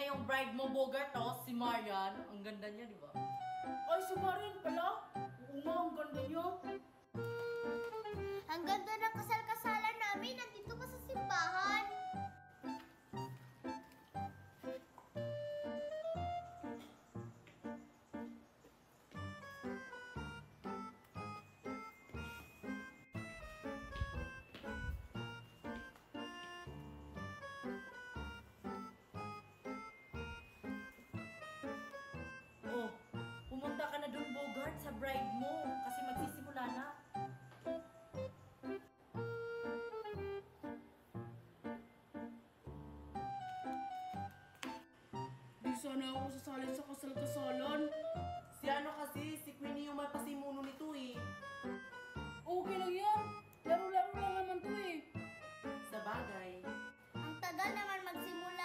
yung bride mo, Bogart, oh, si Marian. Ang ganda niya, di ba? Ay, si Marian pala. Oo nga, ang ganda niya. Ang ganda ng kasal-kasalan namin. Nandito ka sa simbahan. Oh, pumunta ka na dun, Bogart, sa bride mo. Kasi magsisimula na. Di sana ako sasali sa kasal-kasalan. Si ano kasi, si Queenie yung magpasimuno nito eh. Okay lang yan. Laro-laro lang naman to eh. Sa bagay. Ang tagal naman magsimula